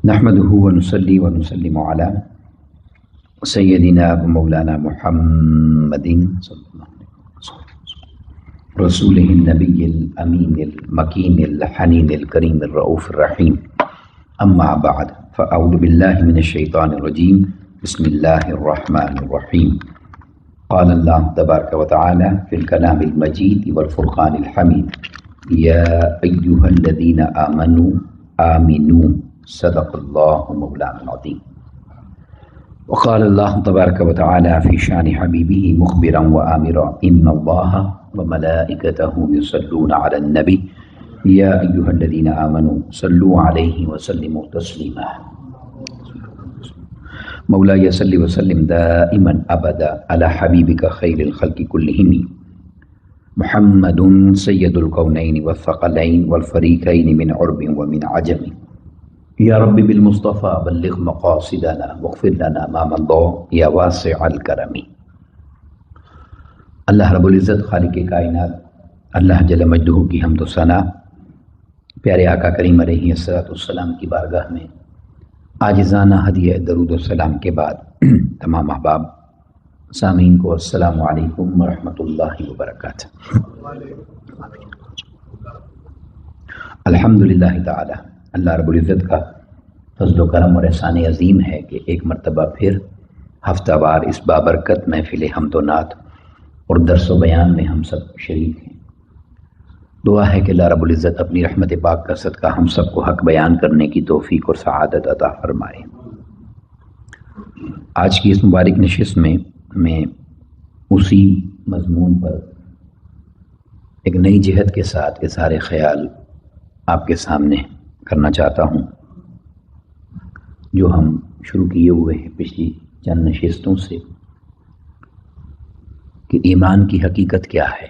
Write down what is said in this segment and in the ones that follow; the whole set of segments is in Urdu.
نحمده ونصلي ونسلم على سيدنا ومولانا محمد صلى الله عليه وسلم رسوله النبي الأمين المكين الحنين الكريم الرؤوف الرحيم. أما بعد فأعوذ بالله من الشيطان الرجيم. بسم الله الرحمن الرحيم. قال الله تبارك وتعالى في الكلام المجيد والفرقان الحميد: يا أيها الذين آمنوا صدق الله مولانا العظيم. وقال الله تبارك وتعالى في شان حبيبه مخبرا وآمرا: إن الله وملائكته يصلون على النبي يا أيها الذين آمنوا صلوا عليه وسلموا تسليما. مولاي صل وسلم دائما أبدا على حبيبك خير الخلق كلهم محمد سيد الكونين والثقلين والفريقين من عرب ومن عجم. یا رب بالمصطفیٰ بلغ مقاصدنا واغفر لنا ما مضى یا واسع الکرم. اللہ رب العزت خالق کائنات اللہ جل مجدہ کی حمد و ثنا پیارے آقا کریم علیہ الصلوۃ والسلام کی بارگاہ میں عاجزانہ ہدیہ درود و سلام کے بعد تمام احباب سامعین کو السلام علیکم ورحمۃ اللہ وبرکاتہ. الحمدللہ تعالی اللہ رب العزت کا فضل و کرم اور احسان عظیم ہے کہ ایک مرتبہ پھر ہفتہ وار اس بابرکت محفل حمد و نعت اور درس و بیان میں ہم سب شریک ہیں. دعا ہے کہ اللہ رب العزت اپنی رحمت پاک کا صدقہ ہم سب کو حق بیان کرنے کی توفیق اور سعادت عطا فرمائے. آج کی اس مبارک نشست میں اسی مضمون پر ایک نئی جہت کے ساتھ اظہار خیال آپ کے سامنے کرنا چاہتا ہوں، جو ہم شروع کیے ہوئے ہیں پچھلی چند نشستوں سے، کہ ایمان کی حقیقت کیا ہے،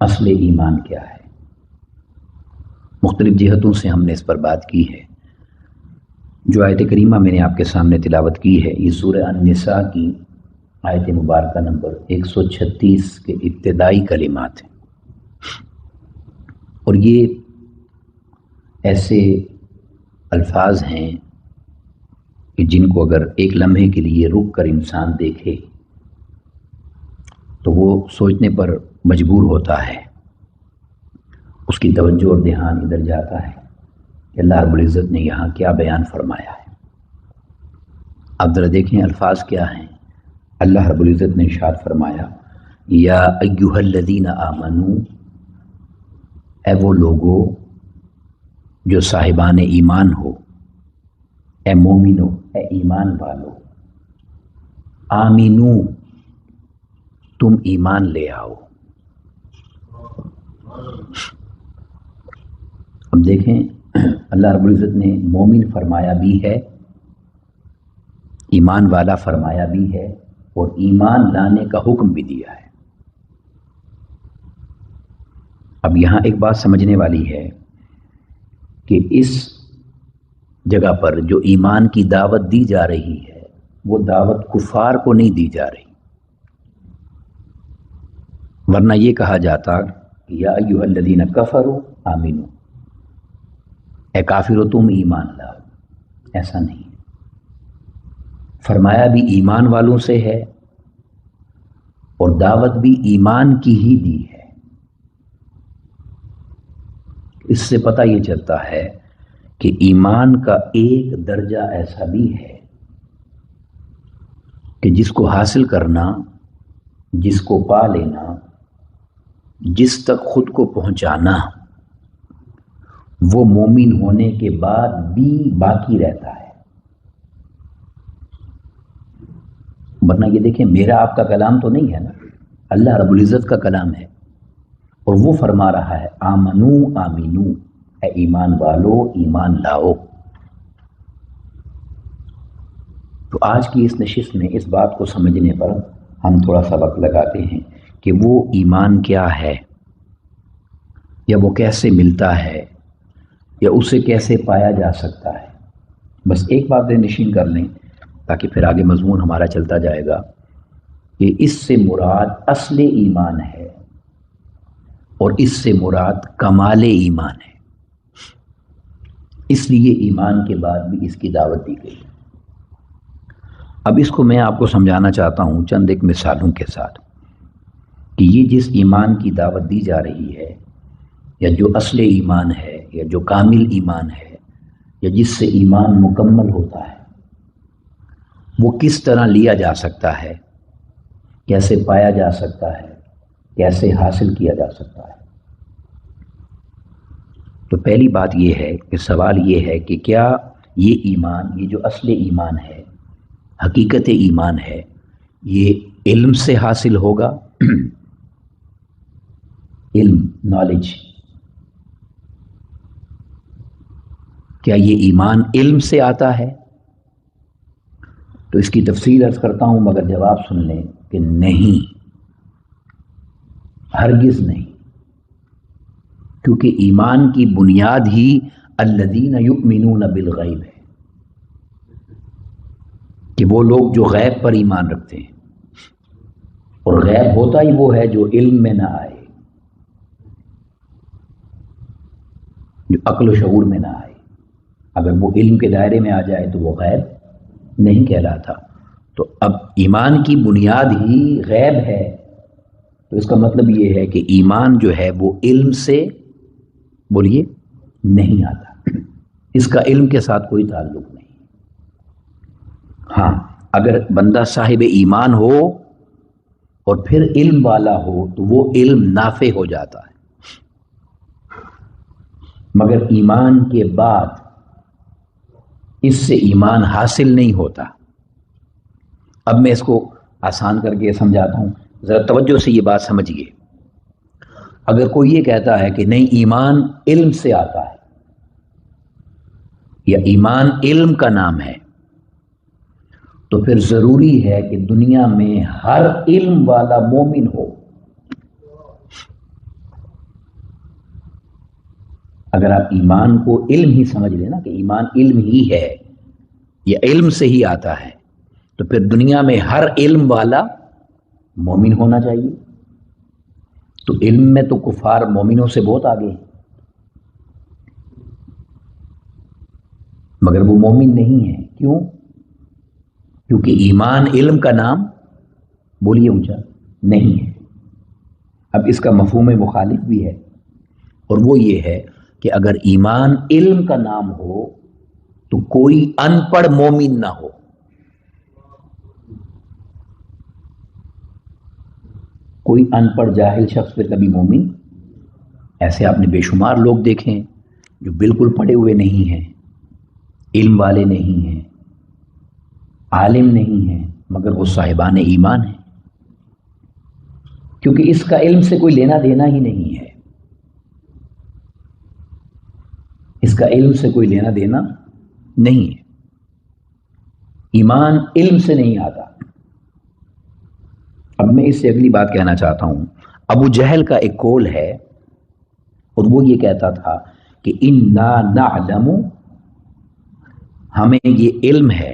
اصل ایمان کیا ہے. مختلف جہتوں سے ہم نے اس پر بات کی ہے. جو آیت کریمہ میں نے آپ کے سامنے تلاوت کی ہے یہ سورہ النساء کی آیت مبارکہ نمبر 136 کے ابتدائی کلمات ہیں، اور یہ ایسے الفاظ ہیں کہ جن کو اگر ایک لمحے کے لیے رک کر انسان دیکھے تو وہ سوچنے پر مجبور ہوتا ہے، اس کی توجہ اور دھیان ادھر جاتا ہے کہ اللہ رب العزت نے یہاں کیا بیان فرمایا ہے. آپ ذرا دیکھیں الفاظ کیا ہیں. اللہ رب العزت نے ارشاد فرمایا: یا ایھا الذین آمنوا، اے وہ لوگو جو صاحبان ایمان ہو، اے مومنو، اے ایمان والو، آمینو، تم ایمان لے آؤ. اب دیکھیں اللہ رب العزت نے مومن فرمایا بھی ہے، ایمان والا فرمایا بھی ہے، اور ایمان لانے کا حکم بھی دیا ہے. اب یہاں ایک بات سمجھنے والی ہے کہ اس جگہ پر جو ایمان کی دعوت دی جا رہی ہے وہ دعوت کفار کو نہیں دی جا رہی، ورنہ یہ کہا جاتا یا ایھا الذین کفروا آمنوا، اے کافرو تم ایمان لاؤ. ایسا نہیں، فرمایا بھی ایمان والوں سے ہے اور دعوت بھی ایمان کی ہی دی ہے. اس سے پتہ یہ چلتا ہے کہ ایمان کا ایک درجہ ایسا بھی ہے کہ جس کو حاصل کرنا، جس کو پا لینا، جس تک خود کو پہنچانا، وہ مومن ہونے کے بعد بھی باقی رہتا ہے. ورنہ یہ دیکھیں میرا آپ کا کلام تو نہیں ہے نا، اللہ رب العزت کا کلام ہے، اور وہ فرما رہا ہے آمنو آمینو، اے ایمان والو ایمان لاؤ. تو آج کی اس نشست میں اس بات کو سمجھنے پر ہم تھوڑا سا وقت لگاتے ہیں کہ وہ ایمان کیا ہے، یا وہ کیسے ملتا ہے، یا اسے کیسے پایا جا سکتا ہے. بس ایک بات نشین کر لیں تاکہ پھر آگے مضمون ہمارا چلتا جائے گا کہ اس سے مراد اصل ایمان ہے اور اس سے مراد کمال ایمان ہے. اس لیے ایمان کے بعد بھی اس کی دعوت دی گئی۔ اب اس کو میں آپ کو سمجھانا چاہتا ہوں چند ایک مثالوں کے ساتھ کہ یہ جس ایمان کی دعوت دی جا رہی ہے، یا جو اصل ایمان ہے، یا جو کامل ایمان ہے، یا جس سے ایمان مکمل ہوتا ہے، وہ کس طرح لیا جا سکتا ہے، کیسے پایا جا سکتا ہے، کیسے حاصل کیا جا سکتا ہے۔ تو پہلی بات یہ ہے کہ سوال یہ ہے کہ کیا یہ ایمان، یہ جو اصل ایمان ہے، حقیقت ایمان ہے، یہ علم سے حاصل ہوگا؟ علم، نالج، کیا یہ ایمان علم سے آتا ہے؟ تو اس کی تفصیل عرض کرتا ہوں، مگر جواب سن لیں کہ نہیں، ہرگز نہیں، کیونکہ ایمان کی بنیاد ہی الذین یؤمنون بالغیب ہے، کہ وہ لوگ جو غیب پر ایمان رکھتے ہیں، اور غیب ہوتا ہی وہ ہے جو علم میں نہ آئے، جو عقل و شعور میں نہ آئے۔ اگر وہ علم کے دائرے میں آ جائے تو وہ غیب نہیں کہلاتا۔ تو اب ایمان کی بنیاد ہی غیب ہے، تو اس کا مطلب یہ ہے کہ ایمان جو ہے وہ علم سے، بولیے، نہیں آتا، اس کا علم کے ساتھ کوئی تعلق نہیں۔ ہاں، اگر بندہ صاحب ایمان ہو اور پھر علم والا ہو تو وہ علم نافع ہو جاتا ہے، مگر ایمان کے بعد اس سے ایمان حاصل نہیں ہوتا۔ اب میں اس کو آسان کر کے سمجھاتا ہوں، ذرا توجہ سے یہ بات سمجھیے۔ اگر کوئی یہ کہتا ہے کہ نہیں، ایمان علم سے آتا ہے، یا ایمان علم کا نام ہے، تو پھر ضروری ہے کہ دنیا میں ہر علم والا مومن ہو۔ اگر آپ ایمان کو علم ہی سمجھ لیں نا، کہ ایمان علم ہی ہے، یا علم سے ہی آتا ہے، تو پھر دنیا میں ہر علم والا مومن ہونا چاہیے۔ تو علم میں تو کفار مومنوں سے بہت آگے ہیں، مگر وہ مومن نہیں ہیں۔ کیوں؟ کیونکہ ایمان علم کا نام، بولیے اونچا، نہیں ہے۔ اب اس کا مفہوم مخالف بھی ہے، اور وہ یہ ہے کہ اگر ایمان علم کا نام ہو تو کوئی ان پڑھ مومن نہ ہو۔ کوئی ان پڑھ جاہل شخص پھر کبھی مومن، ایسے آپ نے بے شمار لوگ دیکھیں جو بالکل پڑھے ہوئے نہیں ہیں، علم والے نہیں ہیں، عالم نہیں ہیں، مگر وہ صاحبان ایمان ہیں، کیونکہ اس کا علم سے کوئی لینا دینا ہی نہیں ہے۔ اس کا علم سے کوئی لینا دینا نہیں ہے۔ ایمان علم سے نہیں آتا۔ اب میں اس سے اگلی بات کہنا چاہتا ہوں۔ ابو جہل کا ایک قول ہے، اور وہ یہ کہتا تھا کہ انا نعلم، ہمیں یہ علم ہے،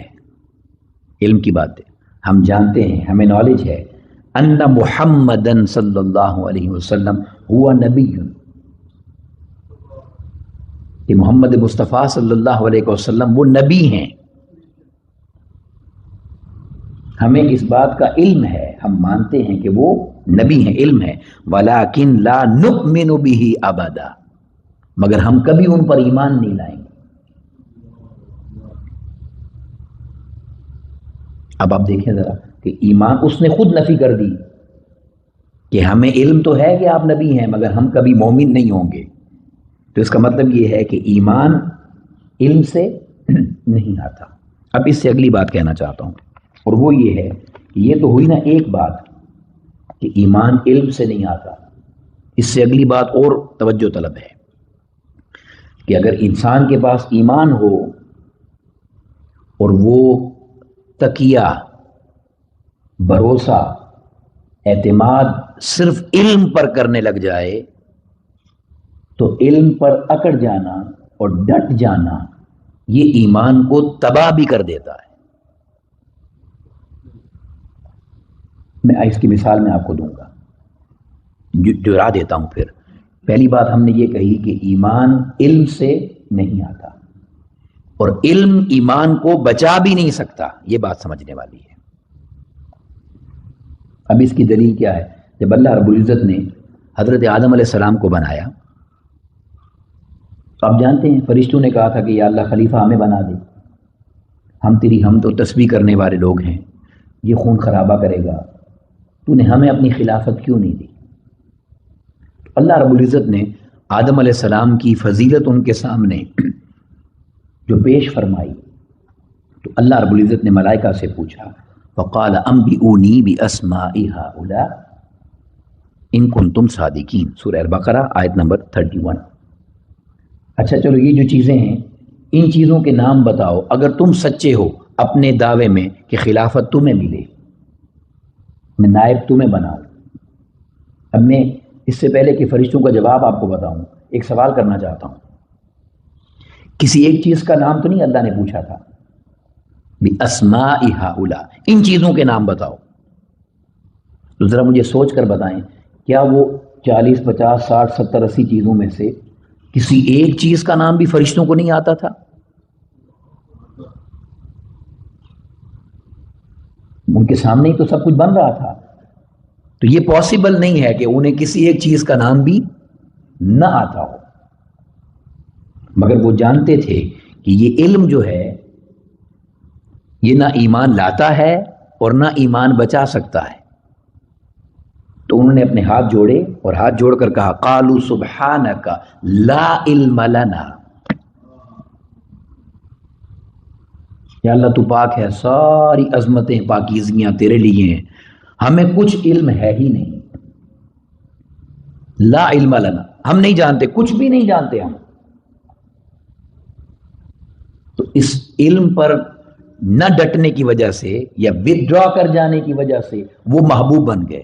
علم کی بات ہے، ہم جانتے ہیں، ہمیں نالج ہے، ان محمدن صلی اللہ علیہ وسلم ہوا نبی، کہ محمد مصطفیٰ صلی اللہ علیہ وسلم وہ نبی ہیں۔ ہمیں اس بات کا علم ہے، ہم مانتے ہیں کہ وہ نبی ہیں، علم ہے، ولیکن لا نؤمن به ابدا، مگر ہم کبھی ان پر ایمان نہیں لائیں گے۔ اب آپ دیکھیں ذرا کہ ایمان اس نے خود نفی کر دی کہ ہمیں علم تو ہے کہ آپ نبی ہیں، مگر ہم کبھی مومن نہیں ہوں گے۔ تو اس کا مطلب یہ ہے کہ ایمان علم سے نہیں آتا۔ اب اس سے اگلی بات کہنا چاہتا ہوں، اور وہ یہ ہے کہ یہ تو ہوئی نا ایک بات کہ ایمان علم سے نہیں آتا، اس سے اگلی بات اور توجہ طلب ہے کہ اگر انسان کے پاس ایمان ہو اور وہ تقیہ، بھروسہ، اعتماد صرف علم پر کرنے لگ جائے، تو علم پر اکڑ جانا اور ڈٹ جانا یہ ایمان کو تباہ بھی کر دیتا ہے۔ میں اس کی مثال میں آپ کو دوں گا، دہرا دیتا ہوں پھر۔ پہلی بات ہم نے یہ کہی کہ ایمان علم سے نہیں آتا، اور علم ایمان کو بچا بھی نہیں سکتا، یہ بات سمجھنے والی ہے۔ اب اس کی دلیل کیا ہے؟ جب اللہ رب العزت نے حضرت آدم علیہ السلام کو بنایا تو آپ جانتے ہیں فرشتوں نے کہا تھا کہ یا اللہ خلیفہ ہمیں بنا دے، ہم تو تسبیح کرنے والے لوگ ہیں، یہ خون خرابہ کرے گا، تو نے ہمیں اپنی خلافت کیوں نہیں دی؟ اللہ رب العزت نے آدم علیہ السلام کی فضیلت ان کے سامنے جو پیش فرمائی تو اللہ رب العزت نے ملائکہ سے پوچھا فقال انبئونی باسماء هؤلاء ان کنتم صادقین، سورہ البقرہ آیت نمبر 31۔ اچھا چلو یہ جو چیزیں ہیں ان چیزوں کے نام بتاؤ اگر تم سچے ہو اپنے دعوے میں کہ خلافت تمہیں ملے، میں نائب تمہیں بناؤں۔ اب میں اس سے پہلے کہ فرشتوں کا جواب آپ کو بتاؤں ایک سوال کرنا چاہتا ہوں، کسی ایک چیز کا نام تو نہیں اللہ نے پوچھا تھا؟ بِأَسْمَاءِ هَؤُلَاءِ ان چیزوں کے نام بتاؤ، تو ذرا مجھے سوچ کر بتائیں کیا وہ 40 50 60 70 80 چیزوں میں سے کسی ایک چیز کا نام بھی فرشتوں کو نہیں آتا تھا؟ ان کے سامنے ہی تو سب کچھ بن رہا تھا، تو یہ پاسبل نہیں ہے کہ انہیں کسی ایک چیز کا نام بھی نہ آتا ہو، مگر وہ جانتے تھے کہ یہ علم جو ہے یہ نہ ایمان لاتا ہے اور نہ ایمان بچا سکتا ہے۔ تو انہوں نے اپنے ہاتھ جوڑے اور ہاتھ جوڑ کر کہا قالوا سبحانک لا علم لنا، یا اللہ تو پاک ہے، ساری عظمتیں پاکیزگیاں تیرے لیے ہیں، ہمیں کچھ علم ہے ہی نہیں، لا علم لنا، ہم نہیں جانتے، کچھ بھی نہیں جانتے ہم۔ تو اس علم پر نہ ڈٹنے کی وجہ سے یا ودرا کر جانے کی وجہ سے وہ محبوب بن گئے،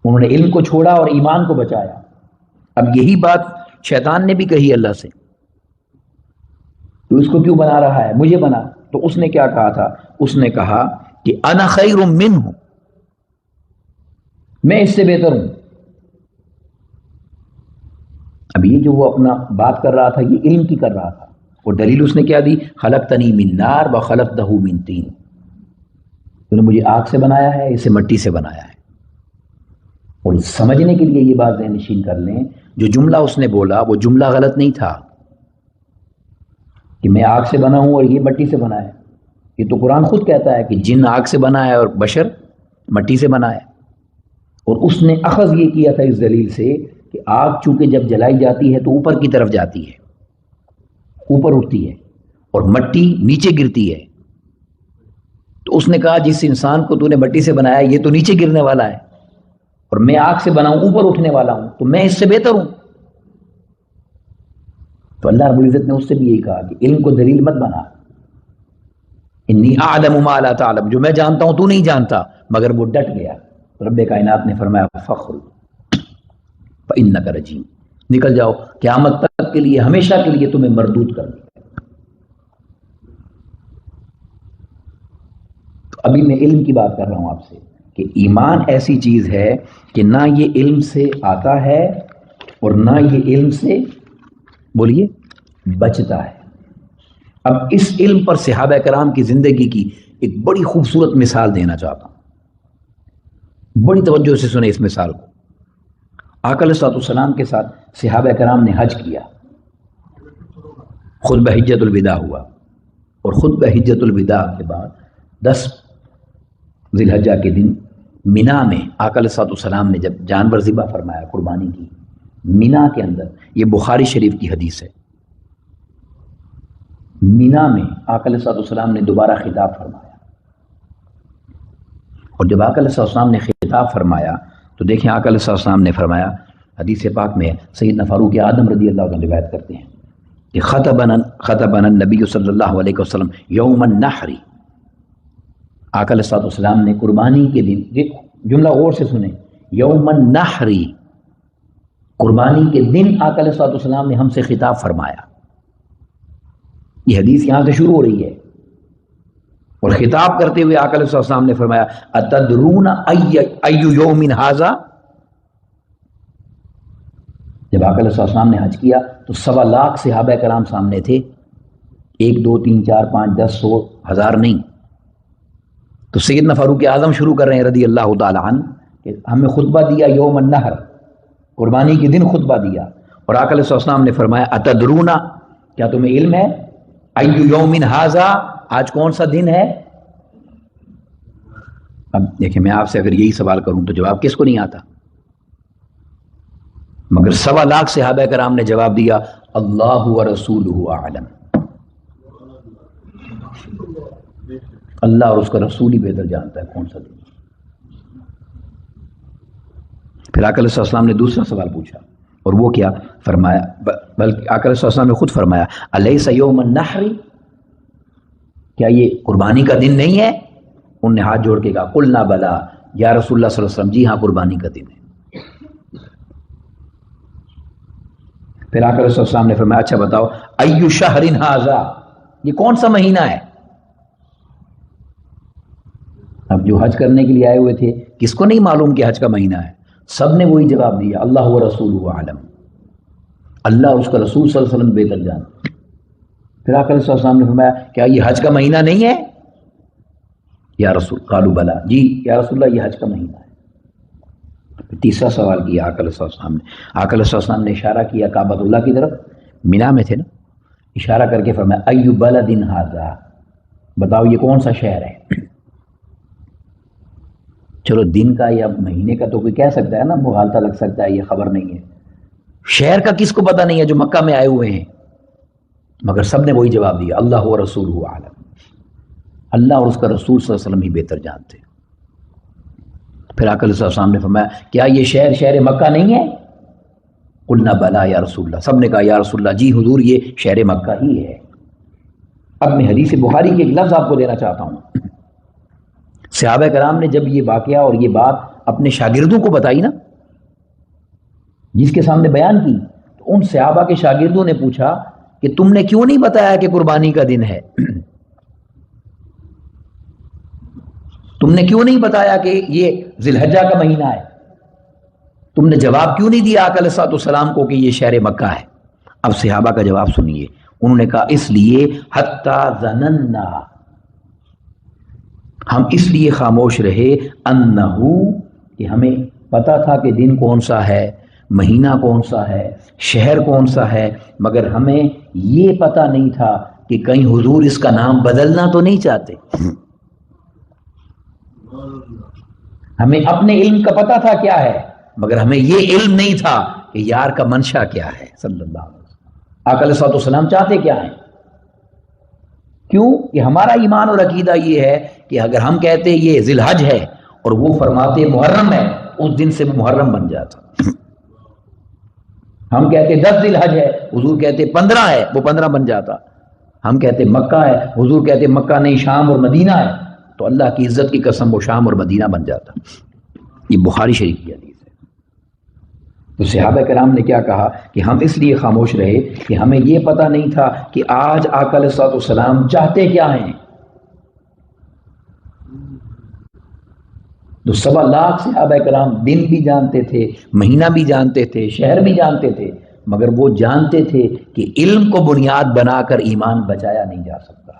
انہوں نے علم کو چھوڑا اور ایمان کو بچایا۔ اب یہی بات شیطان نے بھی کہی اللہ سے، تو اس کو کیوں بنا رہا ہے؟ مجھے بنا۔ تو اس نے کیا کہا تھا؟ اس نے کہا کہ انا خیر منہ، میں اس سے بہتر ہوں۔ اب یہ جو وہ اپنا بات کر رہا تھا یہ علم کی کر رہا تھا، اور دلیل اس نے کیا دی؟ خلقتنی من نار وخلقتہ من طین، تو نے مجھے آگ سے بنایا ہے، اسے مٹی سے بنایا ہے۔ اور سمجھنے کے لیے یہ بات ذہن نشین کر لیں، جو جملہ اس نے بولا وہ جملہ غلط نہیں تھا کہ میں آگ سے بنا ہوں اور یہ مٹی سے بنا ہے، یہ تو قرآن خود کہتا ہے کہ جن آگ سے بنا ہے اور بشر مٹی سے بنا ہے۔ اور اس نے اخذ یہ کیا تھا اس دلیل سے کہ آگ چونکہ جب جلائی جاتی ہے تو اوپر کی طرف جاتی ہے، اوپر اٹھتی ہے، اور مٹی نیچے گرتی ہے، تو اس نے کہا جس انسان کو تو نے مٹی سے بنایا یہ تو نیچے گرنے والا ہے، اور میں آگ سے بنا ہوں اوپر اٹھنے والا ہوں، تو میں اس سے بہتر ہوں۔ تو اللہ رب العزت نے اس سے بھی یہی کہا کہ علم کو دلیل مت بنا، انی اعلم ما لا تعلم، جو میں جانتا ہوں تو نہیں جانتا، مگر وہ ڈٹ گیا۔ رب کائنات نے فرمایا فخر فانک رجیم، نکل جاؤ، قیامت تک کے لیے، ہمیشہ کے لیے تمہیں مردود کر دیا۔ تو ابھی میں علم کی بات کر رہا ہوں آپ سے کہ ایمان ایسی چیز ہے کہ نہ یہ علم سے آتا ہے اور نہ یہ علم سے بولیے بچتا ہے۔ اب اس علم پر صحابہ کرام کی زندگی کی ایک بڑی خوبصورت مثال دینا چاہتا ہوں، بڑی توجہ سے سنیں اس مثال کو۔ آقا علیہ السلام کے ساتھ صحابہ کرام نے حج کیا، خطبہ حجۃ الوداع ہوا، اور خطبہ حجۃ الوداع کے بعد 10 ذی الحجہ کے دن مینا میں آقا علیہ السلام نے جب جانور ذبح فرمایا، قربانی کی، مینا کے اندر، یہ بخاری شریف کی حدیث ہے، مینا میں آقا علیہ السلام نے دوبارہ خطاب فرمایا، اور جب آقا علیہ السلام نے خطاب فرمایا تو دیکھیں آقا علیہ السلام نے فرمایا، حدیث پاک میں سیدنا فاروق اعظم رضی اللہ عنہ روایت کرتے ہیں کہ خطبنا النبی صلی اللہ علیہ وسلم یوم النحر، آقا علیہ السلام نے قربانی کے دن، جملہ غور سے سنیں، یوم النحر، قربانی کے دن آقا علیہ السلام نے ہم سے خطاب فرمایا۔ یہ حدیث یہاں سے شروع ہو رہی ہے، اور خطاب کرتے ہوئے آقا علیہ السلام نے فرمایا اتدرون ای یوم ھذا، جب آقا علیہ السلام نے حج کیا تو 1.25 لاکھ صحابہ کرام سامنے تھے، 1 2 3 4 5 10 100 1000 نہیں. تو سیدنا فاروق اعظم شروع کر رہے ہیں رضی اللہ تعالی عنہ کہ ہمیں خطبہ دیا یوم النحر، قربانی کے دن خطبہ دیا، اور آقا علیہ السلام نے فرمایا اتدرون، کیا تمہیں علم ہے ایو یوم ھذا، آج کون سا دن ہے؟ اب دیکھیں میں آپ سے اگر یہی سوال کروں تو جواب کس کو نہیں آتا؟ مگر 1.25 لاکھ صحابہ کرام نے جواب دیا اللہ ورسولہ اعلم، اللہ اور اس کا رسول ہی بہتر جانتا ہے کون سا دن. پھر آقا علیہ السلام نے دوسرا سوال پوچھا، اور وہ کیا؟ فرمایا، بلکہ آقا علیہ السلام نے خود فرمایا الیس یوم النحر، کیا یہ قربانی کا دن نہیں ہے؟ انہوں نے ہاتھ جوڑ کے کہا قلنا بلا یا رسول اللہ صلی اللہ علیہ وسلم، جی ہاں قربانی کا دن ہے. پھر آقا علیہ السلام نے فرمایا اچھا بتاؤ ایو شہر ھذا، یہ کون سا مہینہ ہے؟ اب جو حج کرنے کے لیے آئے ہوئے تھے کس کو نہیں معلوم کہ حج کا مہینہ ہے؟ سب نے وہی جواب دیا اللہ و رسولہ اعلم، اللہ اور اس کا رسول صلی اللہ علیہ وسلم بہتر جانتے. پھر آقا علیہ السلام نے فرمایا کیا یہ حج کا مہینہ نہیں ہے؟ یا رسول قالوا بلا، جی یا رسول اللہ یہ حج کا مہینہ ہے. تیسرا سوال کیا آقا علیہ السلام نے. آقا علیہ السلام نے اشارہ کیا کعبۃ اللہ کی طرف، مینا میں تھے نا، اشارہ کر کے فرمایا ایو بلد ھذا، بتاؤ یہ کون سا شہر ہے؟ چلو دن کا یا مہینے کا تو کوئی کہہ سکتا ہے نا، مغالطہ لگ سکتا ہے، یہ خبر نہیں ہے. شہر کا کس کو پتہ نہیں ہے جو مکہ میں آئے ہوئے ہیں؟ مگر سب نے وہی جواب دیا اللہ و رسولہ اعلم، اللہ اور اس کا رسول صلی اللہ علیہ وسلم ہی بہتر جانتے. پھر آقا علیہ السلام نے فرمایا کیا یہ شہر مکہ نہیں ہے؟ قلنا بلا یا رسول اللہ، سب نے کہا یا رسول اللہ جی حضور یہ شہر مکہ ہی ہے. اب میں حدیث بخاری کے ایک لفظ آپ کو دینا چاہتا ہوں. صحابہ کرام نے جب یہ واقعہ اور یہ بات اپنے شاگردوں کو بتائی نا، جس کے سامنے بیان کی، تو ان صحابہ کے شاگردوں نے پوچھا کہ تم نے کیوں نہیں بتایا کہ قربانی کا دن ہے؟ تم نے کیوں نہیں بتایا کہ یہ ذی الحجہ کا مہینہ ہے؟ تم نے جواب کیوں نہیں دیا آقا علیہ السلام کو کہ یہ شہر مکہ ہے؟ اب صحابہ کا جواب سنیے. انہوں نے کہا اس لیے حتی ظننا، ہم اس لیے خاموش رہے انہو، کہ ہمیں پتا تھا کہ دن کون سا ہے، مہینہ کون سا ہے، شہر کون سا ہے، مگر ہمیں یہ پتا نہیں تھا کہ کہیں حضور اس کا نام بدلنا تو نہیں چاہتے. ہمیں اپنے علم کا پتا تھا کیا ہے، مگر ہمیں یہ علم نہیں تھا کہ یار کا منشا کیا ہے صلی اللہ علیہ وسلم. آقا علیہ السلام چاہتے کیا ہیں؟ کیوں کہ ہمارا ایمان اور عقیدہ یہ ہے کہ اگر ہم کہتے یہ ذی الحج ہے اور وہ فرماتے محرم ہے، اس دن سے محرم بن جاتا. ہم کہتے 10 ذی الحج ہے، حضور کہتے 15 ہے، وہ 15 بن جاتا. ہم کہتے مکہ ہے، حضور کہتے مکہ نہیں شام اور مدینہ ہے، تو اللہ کی عزت کی قسم وہ شام اور مدینہ بن جاتا. یہ بخاری شریف کی حدیث ہے. تو صحابہ کرام نے کیا کہا کہ ہم اس لیے خاموش رہے کہ ہمیں یہ پتہ نہیں تھا کہ آج آقا علیہ السلام چاہتے کیا ہیں. تو 1.25 لاکھ صحابہ کرام دن بھی جانتے تھے، مہینہ بھی جانتے تھے، شہر بھی جانتے تھے، مگر وہ جانتے تھے کہ علم کو بنیاد بنا کر ایمان بچایا نہیں جا سکتا.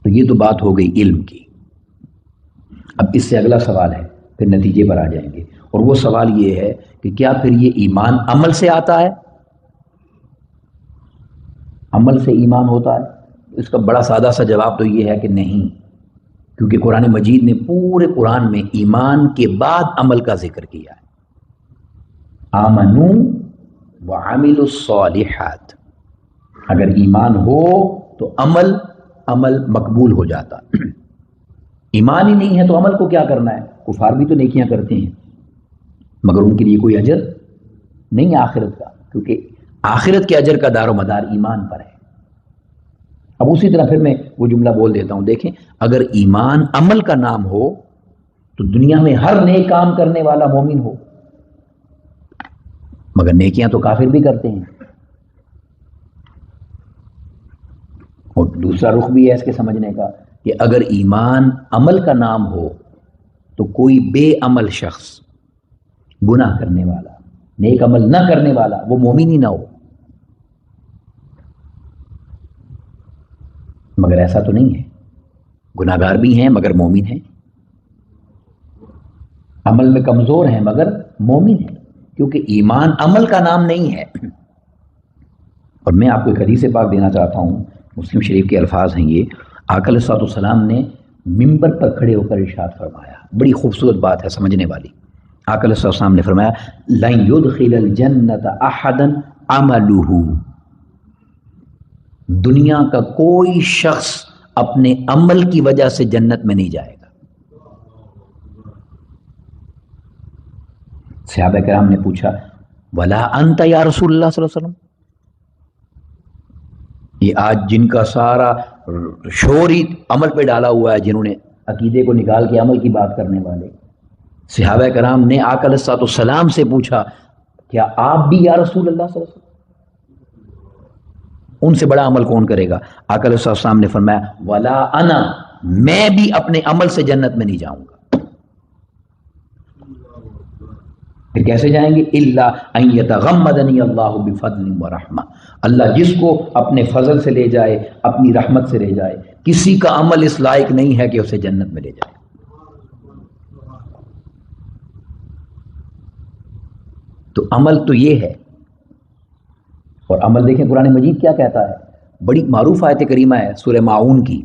تو یہ تو بات ہو گئی علم کی. اب اس سے اگلا سوال ہے، پھر نتیجے پر آ جائیں گے، اور وہ سوال یہ ہے کہ کیا پھر یہ ایمان عمل سے آتا ہے؟ عمل سے ایمان ہوتا ہے؟ اس کا بڑا سادہ سا جواب تو یہ ہے کہ نہیں، کیونکہ قرآن مجید نے پورے قرآن میں ایمان کے بعد عمل کا ذکر کیا ہے. آمنوا وعملوا الصالحات، اگر ایمان ہو تو عمل مقبول ہو جاتا. ایمان ہی نہیں ہے تو عمل کو کیا کرنا ہے؟ کفار بھی تو نیکیاں کرتے ہیں، مگر ان کے لیے کوئی اجر نہیں آخرت کا، کیونکہ آخرت کے اجر کا دار و مدار ایمان پر ہے. اب اسی طرح پھر میں وہ جملہ بول دیتا ہوں، دیکھیں اگر ایمان عمل کا نام ہو تو دنیا میں ہر نیک کام کرنے والا مومن ہو، مگر نیکیاں تو کافر بھی کرتے ہیں. اور دوسرا رخ بھی ہے اس کے سمجھنے کا کہ اگر ایمان عمل کا نام ہو تو کوئی بے عمل شخص، گناہ کرنے والا، نیک عمل نہ کرنے والا وہ مومن ہی نہ ہو. مگر ایسا تو نہیں ہے، گناہگار بھی ہیں مگر مومن ہیں، عمل میں کمزور ہیں مگر مومن ہیں، کیونکہ ایمان عمل کا نام نہیں ہے. اور میں آپ کو ایک حدیث پاک دینا چاہتا ہوں، مسلم شریف کے الفاظ ہیں یہ. آقا علیہ الصلوۃ والسلام نے ممبر پر کھڑے ہو کر ارشاد فرمایا، بڑی خوبصورت بات ہے سمجھنے والی. آقا علیہ الصلوۃ والسلام نے فرمایا لن يدخل الجنة احدا عمله، دنیا کا کوئی شخص اپنے عمل کی وجہ سے جنت میں نہیں جائے گا. صحابہ کرام نے پوچھا ولا انت یا رسول اللہ صلی اللہ علیہ وسلم، یہ آج جن کا سارا شور ہی عمل پہ ڈالا ہوا ہے، جنہوں نے عقیدے کو نکال کے عمل کی بات کرنے والے، صحابہ کرام نے آقا علیہ الصلوۃ والسلام سے پوچھا کیا آپ بھی یا رسول اللہ صلی اللہ علیہ وسلم؟ ان سے بڑا عمل کون کرے گا؟ آقا علیہ الصلوۃ والسلام نے فرمایا ولا انا، میں بھی اپنے عمل سے جنت میں نہیں جاؤں گا. پھر کیسے جائیں گے؟ الا ان یتغمدنی اللہ بفضل ورحمہ، اللہ جس کو اپنے فضل سے لے جائے، اپنی رحمت سے لے جائے. کسی کا عمل اس لائق نہیں ہے کہ اسے جنت میں لے جائے. تو عمل تو یہ ہے. اور عمل دیکھیں قرآن مجید کیا کہتا ہے، بڑی معروف آیت کریمہ ہے سورہ ماعون کی.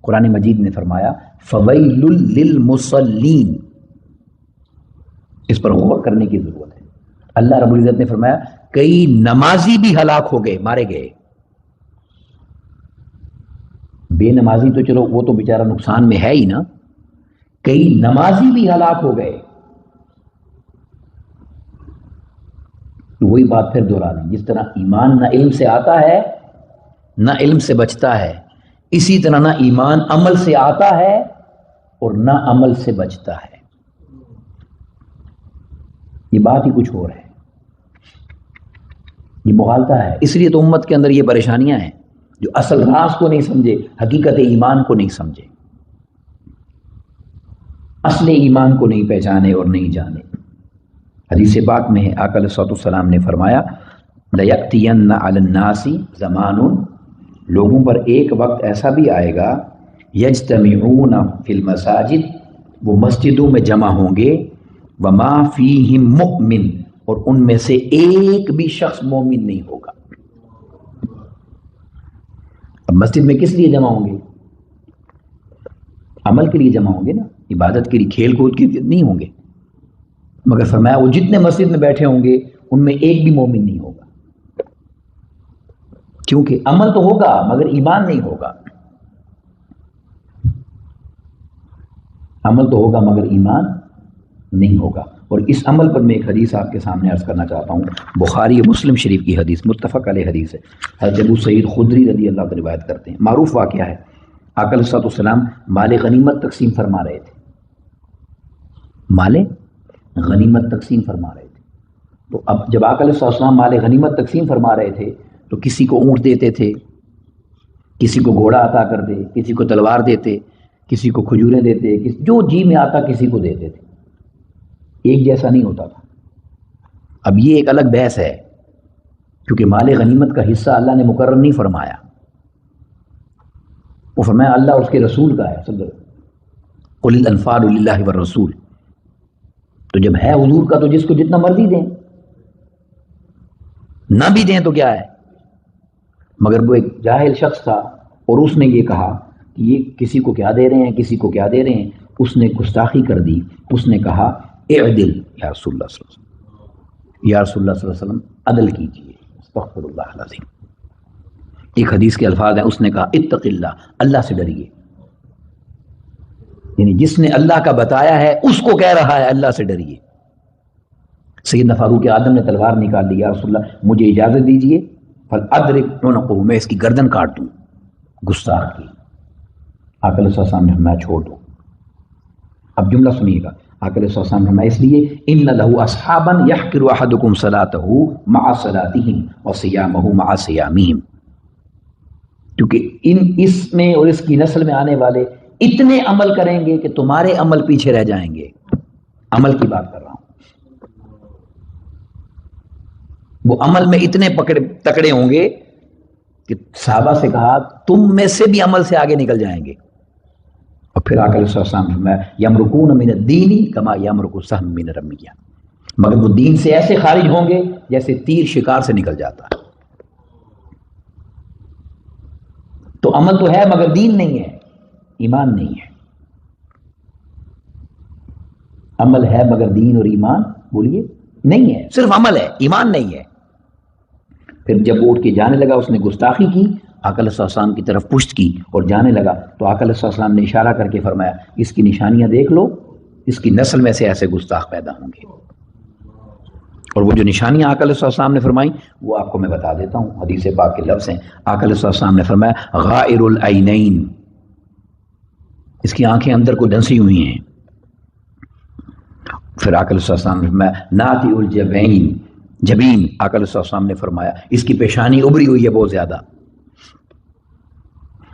قرآن مجید نے فرمایا فویل للمصلین، اس پر غور کرنے کی ضرورت ہے. اللہ رب العزت نے فرمایا کئی نمازی بھی ہلاک ہو گئے، مارے گئے. بے نمازی تو چلو وہ تو بیچارہ نقصان میں ہے ہی نا، کئی نمازی بھی ہلاک ہو گئے. تو وہی بات پھر دوہرا دیں، جس طرح ایمان نہ علم سے آتا ہے نہ علم سے بچتا ہے، اسی طرح نہ ایمان عمل سے آتا ہے اور نہ عمل سے بچتا ہے. یہ بات ہی کچھ اور ہے، یہ مغالطہ ہے. اس لیے تو امت کے اندر یہ پریشانیاں ہیں، جو اصل راز کو نہیں سمجھے، حقیقت ایمان کو نہیں سمجھے، اصل ایمان کو نہیں پہچانے اور نہیں جانے. حدیث پاک میں ہے آقا علیہ الصلوۃ والسلام نے فرمایا لَيَأْتِيَنَّ عَلَى النَّاسِ زَمَانٌ، لوگوں پر ایک وقت ایسا بھی آئے گا يَجْتَمِعُونَ فِي الْمَسَاجِدِ، وہ مسجدوں میں جمع ہوں گے، وَمَا فِيهِمْ مُؤْمِنٌ، اور ان میں سے ایک بھی شخص مومن نہیں ہوگا. اب مسجد میں کس لیے جمع ہوں گے؟ عمل کے لیے جمع ہوں گے نا، عبادت کے لیے، کھیل کود کے لیے نہیں ہوں گے. مگر فرمایا وہ جتنے مسجد میں بیٹھے ہوں گے ان میں ایک بھی مومن نہیں ہوگا، کیونکہ عمل تو ہوگا مگر ایمان نہیں ہوگا. عمل تو ہوگا مگر ایمان نہیں ہوگا. اور اس عمل پر میں ایک حدیث آپ کے سامنے عرض کرنا چاہتا ہوں، بخاری اور مسلم شریف کی حدیث، متفق علیہ حدیث ہے. حضرت ابو سعید خدری رضی اللہ عنہ روایت کرتے ہیں، معروف واقعہ ہے. آقا علیہ الصلوۃ والسلام مال غنیمت تقسیم فرما رہے تھے، مال غنیمت تقسیم فرما رہے تھے. تو اب جب آقا علیہ الصلوۃ والسلام مال غنیمت تقسیم فرما رہے تھے تو کسی کو اونٹ دیتے تھے، کسی کو گھوڑا عطا کرتے، کسی کو تلوار دیتے، کسی کو کھجوریں دیتے، جو جی میں آتا کسی کو دیتے تھے. ایک جیسا نہیں ہوتا تھا. اب یہ ایک الگ بحث ہے، کیونکہ مال غنیمت کا حصہ اللہ نے مقرر نہیں فرمایا، وہ فرمایا اللہ اور اس کے رسول کا ہے. قل الانفال للہ والرسول. تو جب ہے حضور کا تو جس کو جتنا مرضی دیں، نہ بھی دیں تو کیا ہے. مگر وہ ایک جاہل شخص تھا اور اس نے یہ کہا کہ یہ کسی کو کیا دے رہے ہیں، کسی کو کیا دے رہے ہیں. اس نے گستاخی کر دی. اس نے کہا اعدل یا رسول اللہ صلی اللہ علیہ وسلم، یا رسول اللہ صلی اللہ علیہ وسلم عدل کیجیے، استغفر اللہ العظیم. ایک حدیث کے الفاظ ہیں، اس نے کہا اتق اللہ، اللہ سے ڈریے. یعنی جس نے اللہ کا بتایا ہے اس کو کہہ رہا ہے اللہ سے ڈریے. سیدنا فاروق اعظم نے تلوار نکال لی، یا رسول اللہ مجھے اجازت دیجیے فَلْأَضْرِبْ عُنُقَهُ، میں اس کی گردن کاٹ دوں. گستاخ کی. آقا علیہ السلام نے فرمایا چھوڑ دو. اب جملہ سنیے گا. آقا علیہ السلام نے فرمایا اس لیے ان لہ اصحابا یحقر احدکم صلاتہ مع صلاتہم وصیامہ مع صیامہم، کیونکہ اس میں اور اس کی نسل میں آنے والے اتنے عمل کریں گے کہ تمہارے عمل پیچھے رہ جائیں گے. عمل کی بات کر رہا ہوں. وہ عمل میں اتنے تکڑے ہوں گے کہ صحابہ سے کہا تم میں سے بھی عمل سے آگے نکل جائیں گے. اور پھر آقا علیہ السلام نے فرمایا یمرقون من الدین کما یمرق السهم من الرمیہ، مگر وہ دین سے ایسے خارج ہوں گے جیسے تیر شکار سے نکل جاتا ہے. تو عمل تو ہے مگر دین نہیں ہے، ایمان نہیں ہے. عمل ہے مگر دین اور ایمان بولیے نہیں ہے، صرف عمل ہے، ایمان نہیں ہے. پھر جب اٹھ کے جانے لگا اس نے گستاخی کی، آقا علیہ السلام کی طرف پشت کی اور جانے لگا تو آقا علیہ السلام نے اشارہ کر کے فرمایا اس کی نشانیاں دیکھ لو، اس کی نسل میں سے ایسے گستاخ پیدا ہوں گے. اور وہ جو نشانیاں آقا علیہ السلام نے فرمائی وہ آپ کو میں بتا دیتا ہوں، حدیث پاک کے لفظ ہیں. آقا علیہ السلام نے فرمایا غائر العینین، اس کی آنکھیں اندر کو ڈھنسی ہوئی ہیں. پھر آقا علیہ السلام نے فرمایا ناطع الجبین، جبین، آقا علیہ السلام نے فرمایا اس کی پیشانی ابری ہوئی ہے بہت زیادہ.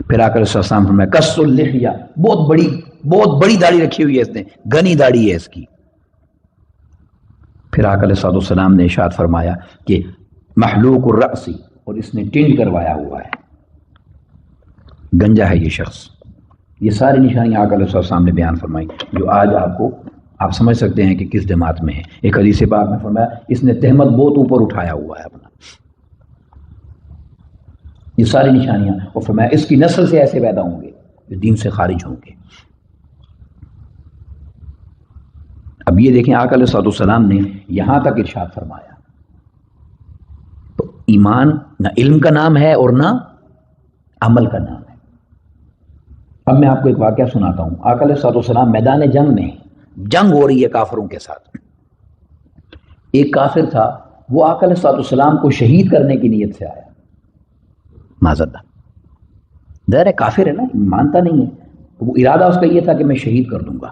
پھر آقا علیہ السلام نے فرمایا قص اللحیہ، بہت بڑی داڑھی رکھی ہوئی ہے اس نے، گھنی داڑھی ہے اس کی. پھر آقا علیہ السلام نے ارشاد فرمایا کہ محلوق الرأس، اور اس نے ٹنڈ کروایا ہوا ہے، گنجا ہے یہ شخص. یہ ساری نشانیاں آقا علیہ السلام نے بیان فرمائی جو آج آپ سمجھ سکتے ہیں کہ کس جماعت میں ہے. ایک حدیث پاک میں فرمایا اس نے تہمت بہت اوپر اٹھایا ہوا ہے اپنا. یہ ساری نشانیاں، اور فرمایا اس کی نسل سے ایسے پیدا ہوں گے جو دین سے خارج ہوں گے. اب یہ دیکھیں آقا علیہ السلام نے یہاں تک ارشاد فرمایا. تو ایمان نہ علم کا نام ہے اور نہ عمل کا نام ہے. اب میں آپ کو ایک واقعہ سناتا ہوں. آقا علیہ السلام میدان جنگ میں، جنگ ہو رہی ہے کافروں کے ساتھ. ایک کافر تھا، وہ آقا علیہ السلام کو شہید کرنے کی نیت سے آیا. معذرت، ظاہر ہے کافر ہے نا، مانتا نہیں ہے. وہ ارادہ اس کا یہ تھا کہ میں شہید کر دوں گا،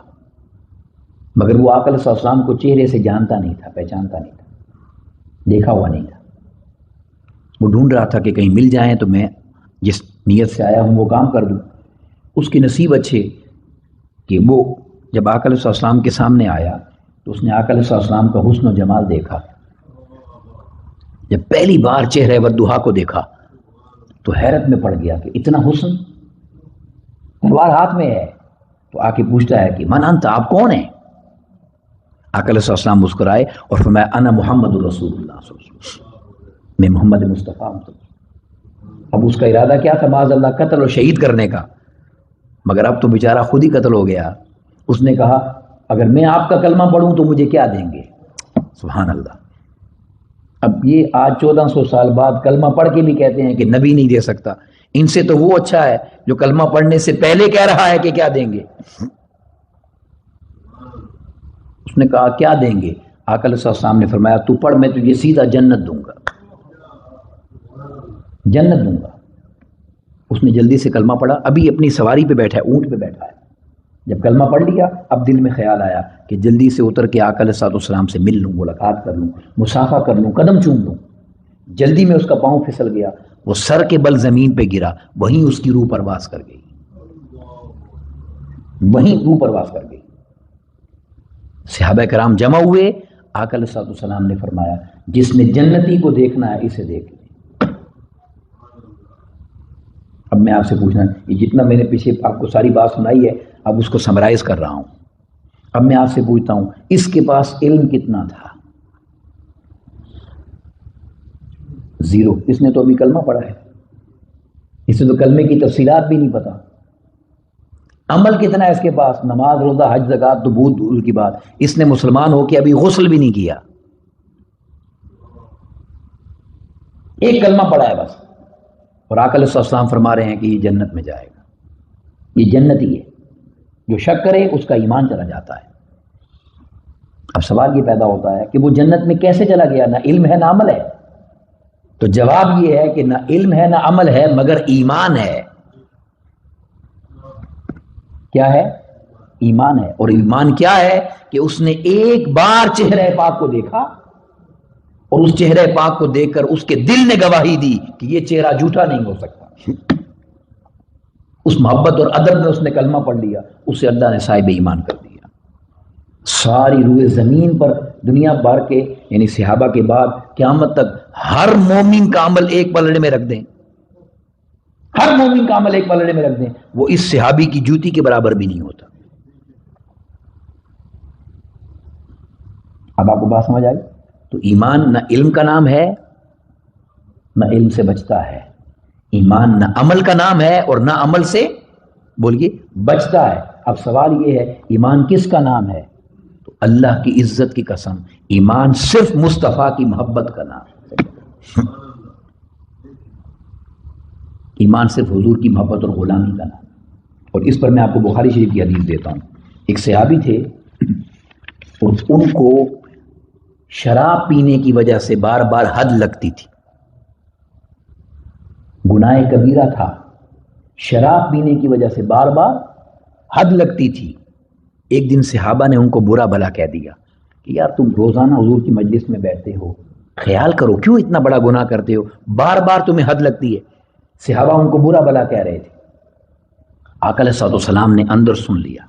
مگر وہ آقا علیہ السلام کو چہرے سے جانتا نہیں تھا، پہچانتا نہیں تھا، دیکھا ہوا نہیں تھا. وہ ڈھونڈ رہا تھا کہ کہیں مل جائیں تو میں جس نیت سے آیا ہوں وہ کام کر دوں. اس کی نصیب اچھے کہ وہ جب آقا علیہ السلام کے سامنے آیا تو اس نے آقا علیہ السلام کا حسن و جمال دیکھا. جب پہلی بار چہرہ والضحیٰ کو دیکھا تو حیرت میں پڑ گیا کہ اتنا حسن، تلوار ہاتھ میں ہے. تو آ کے پوچھتا ہے کہ من انت، آپ کون ہیں؟ آقا علیہ السلام مسکرائے اور فرمایا انا محمد رسول اللہ صلی اللہ علیہ وسلم، میں محمد مصطفیٰ ہوں. اب اس کا ارادہ کیا تھا؟ معاذ اللہ قتل اور شہید کرنے کا، مگر اب تو بیچارہ خود ہی قتل ہو گیا. اس نے کہا اگر میں آپ کا کلمہ پڑھوں تو مجھے کیا دیں گے؟ سبحان اللہ. اب یہ آج 1400 سال بعد کلمہ پڑھ کے بھی کہتے ہیں کہ نبی نہیں دے سکتا. ان سے تو وہ اچھا ہے جو کلمہ پڑھنے سے پہلے کہہ رہا ہے کہ کیا دیں گے. اس نے کہا کیا دیں گے؟ آقا علیہ السلام نے فرمایا تو پڑھ، میں تجھے سیدھا جنت دوں گا، جنت دوں گا. اس نے جلدی سے کلمہ پڑھا، ابھی اپنی سواری پہ بیٹھا ہے، اونٹ پہ بیٹھا ہے. جب کلمہ پڑھ لیا اب دل میں خیال آیا کہ جلدی سے اتر کے آقا علیہ السلام سے مل لوں، ملاقات کر لوں، مصافحہ کر لوں، قدم چوم لوں. جلدی میں اس کا پاؤں پھسل گیا، وہ سر کے بل زمین پہ گرا، وہیں اس کی روح پرواز کر گئی، وہیں روح پرواز کر گئی. صحابہ کرام جمع ہوئے. آقا علیہ السلام نے فرمایا جس نے جنتی کو دیکھنا ہے اسے دیکھ لیں. اب میں آپ سے پوچھنا، یہ جتنا میں نے پیچھے آپ کو ساری بات سنائی ہے اب اس کو سمرائز کر رہا ہوں. اب میں آپ سے پوچھتا ہوں اس کے پاس علم کتنا تھا؟ زیرو. اس نے تو ابھی کلمہ پڑھا ہے، اسے تو کلمے کی تفصیلات بھی نہیں پتا. عمل کتنا ہے اس کے پاس؟ نماز، روزہ، حج، زکوٰۃ تو بہت دور کی بات. اس نے مسلمان ہو کے ابھی غسل بھی نہیں کیا، ایک کلمہ پڑھا ہے بس. اور آقا علیہ السلام فرما رہے ہیں کہ یہ جنت میں جائے گا، یہ جنتی ہے. جو شک کرے اس کا ایمان چلا جاتا ہے. اب سوال یہ پیدا ہوتا ہے کہ وہ جنت میں کیسے چلا گیا؟ نہ علم ہے نہ عمل ہے. تو جواب یہ ہے کہ نہ علم ہے نہ عمل ہے مگر ایمان ہے. کیا ہے؟ ایمان ہے. اور ایمان کیا ہے کہ اس نے ایک بار چہرہ پاک کو دیکھا اور اس چہرہ پاک کو دیکھ کر اس کے دل نے گواہی دی کہ یہ چہرہ جھوٹا نہیں ہو سکتا. اس محبت اور ادب میں اس نے کلمہ پڑھ لیا، اسے اللہ نے صاحب ایمان کر دیا. ساری روئے زمین پر دنیا بھر کے یعنی صحابہ کے بعد قیامت تک ہر مومن کا عمل ایک پلڑے میں رکھ دیں، ہر مومن کا عمل ایک پلڑے میں رکھ دیں، وہ اس صحابی کی جوتی کے برابر بھی نہیں ہوتا۔ اب آپ کو بات سمجھ آئی؟ تو ایمان نہ علم کا نام ہے نہ علم سے بچتا ہے، ایمان نہ عمل کا نام ہے اور نہ عمل سے بولیے بچتا ہے۔ اب سوال یہ ہے ایمان کس کا نام ہے؟ تو اللہ کی عزت کی قسم ایمان صرف مصطفیٰ کی محبت کا نام ہے، ایمان صرف حضور کی محبت اور غلامی کا نام ہے۔ اور اس پر میں آپ کو بخاری شریف کی حدیث دیتا ہوں۔ ایک صحابی تھے اور ان کو شراب پینے کی وجہ سے بار بار حد لگتی تھی، گناہ کبیرہ تھا، شراب پینے کی وجہ سے بار بار حد لگتی تھی۔ ایک دن صحابہ نے ان کو برا بھلا کہہ دیا کہ یار تم روزانہ حضور کی مجلس میں بیٹھتے ہو، خیال کرو کیوں اتنا بڑا گناہ کرتے ہو، بار بار تمہیں حد لگتی ہے۔ صحابہ ان کو برا بھلا کہہ رہے تھے، آقا علیہ الصلوۃ والسلام نے اندر سن لیا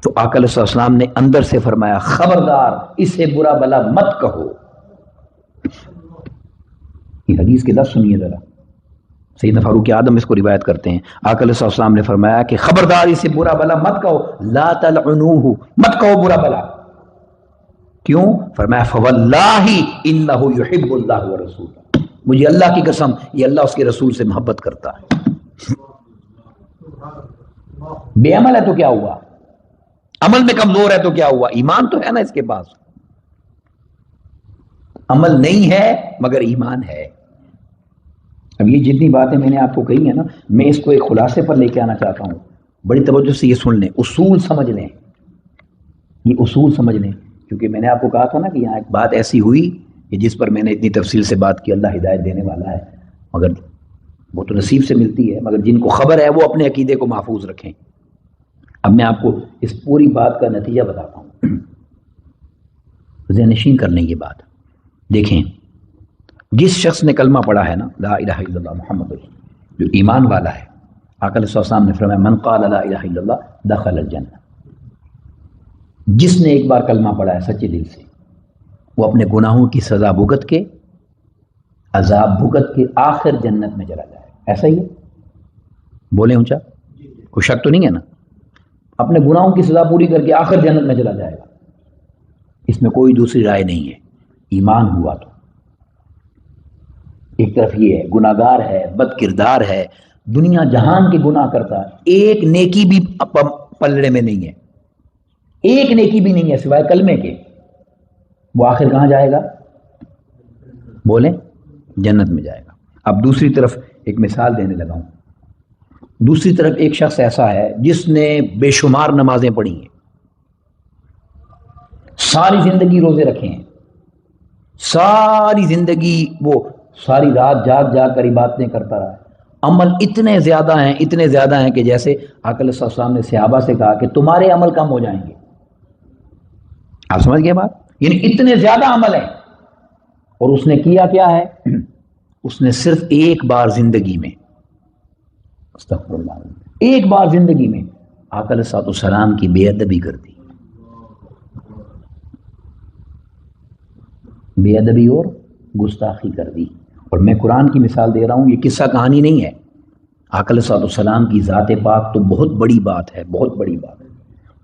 تو آقا علیہ الصلوۃ والسلام نے اندر سے فرمایا خبردار اسے برا بھلا مت کہو۔ یہ حدیث کے لفظ سنیے ذرا، سیدنا فاروق اعظم اس کو روایت کرتے ہیں، آقا علیہ السلام نے فرمایا کہ خبردار اسے برا بھلا مت کہو، لا تلعنوہ، مت کہو برا بھلا۔ کیوں؟ فرمایا فواللہ انہ یحب اللہ ورسولہ، مجھے اللہ کی قسم یہ اللہ اس کے رسول سے محبت کرتا ہے۔ بے عمل ہے تو کیا ہوا، عمل میں کمزور ہے تو کیا ہوا، ایمان تو ہے نا اس کے پاس، عمل نہیں ہے مگر ایمان ہے۔ اب یہ جتنی باتیں میں نے آپ کو کہی ہیں نا، میں اس کو ایک خلاصے پر لے کے آنا چاہتا ہوں، بڑی توجہ سے یہ سن لیں، اصول سمجھ لیں، یہ اصول سمجھ لیں، کیونکہ میں نے آپ کو کہا تھا نا کہ یہاں ایک بات ایسی ہوئی کہ جس پر میں نے اتنی تفصیل سے بات کی، اللہ ہدایت دینے والا ہے، مگر وہ تو نصیب سے ملتی ہے، مگر جن کو خبر ہے وہ اپنے عقیدے کو محفوظ رکھیں۔ اب میں آپ کو اس پوری بات کا نتیجہ بتاتا ہوں، ذہن نشین کر لیں یہ بات۔ دیکھیں جس شخص نے کلمہ پڑھا ہے نا لا الہ الا اللہ محمد رسول اللہ، جو ایمان والا ہے، آقا علیہ السلام نے فرمایا من قال لا الہ الا اللہ دخل الجنہ، جس نے ایک بار کلمہ پڑھا ہے سچے دل سے، وہ اپنے گناہوں کی سزا بھگت کے، عذاب بھگت کے آخر جنت میں چلا جائے۔ ایسا ہی ہے؟ بولیں اونچا، کوئی شک تو نہیں ہے نا؟ اپنے گناہوں کی سزا پوری کر کے آخر جنت میں چلا جائے گا، اس میں کوئی دوسری رائے نہیں ہے، ایمان ہوا تو۔ ایک طرف یہ ہے گناہگار ہے، بد کردار ہے، دنیا جہان کے گناہ کرتا ہے، ایک نیکی بھی پلڑے میں نہیں ہے، ایک نیکی بھی نہیں ہے سوائے کلمے کے، وہ آخر کہاں جائے گا؟ بولیں جنت میں جائے گا۔ اب دوسری طرف ایک مثال دینے لگا ہوں، دوسری طرف ایک شخص ایسا ہے جس نے بے شمار نمازیں پڑھی ہیں، ساری زندگی روزے رکھے ہیں، ساری زندگی وہ ساری رات جاگ جاگ کر عبادتیں کرتا رہا ہے، عمل اتنے زیادہ ہیں کہ جیسے آقا علیہ السلام نے صحابہ سے کہا کہ تمہارے عمل کم ہو جائیں گے۔ آپ سمجھ گئے بات؟ یعنی اتنے زیادہ عمل ہیں، اور اس نے کیا کیا ہے؟ اس نے صرف ایک بار زندگی میں، استغفر اللہ، ایک بار زندگی میں آقا علیہ السلام کی بے ادبی کر دی، بے ادبی اور گستاخی کر دی۔ اور میں قرآن کی مثال دے رہا ہوں، یہ قصہ کہانی نہیں ہے، آقا علیہ السلام کی ذات پاک تو بہت بڑی بات ہے، بہت بڑی بات ہے۔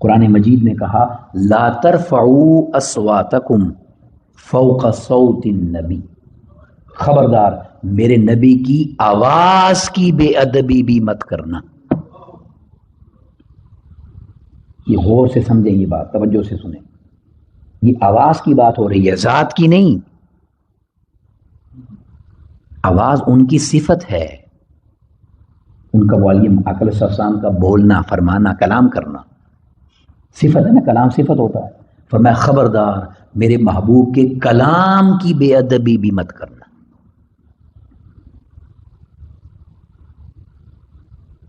قرآن مجید نے کہا لا ترفعوا اصواتکم فوق صوت النبی، خبردار میرے نبی کی آواز کی بے ادبی بھی مت کرنا۔ یہ غور سے سمجھیں، یہ بات توجہ سے سنیں، یہ آواز کی بات ہو رہی ہے، ذات کی نہیں۔ آواز ان کی صفت ہے، ان کا والیوم، آقا علیہ السلام کا بولنا، فرمانا، کلام کرنا صفت ہے نا، کلام صفت ہوتا ہے۔ فرمایا خبردار میرے محبوب کے کلام کی بے ادبی بھی مت کرنا۔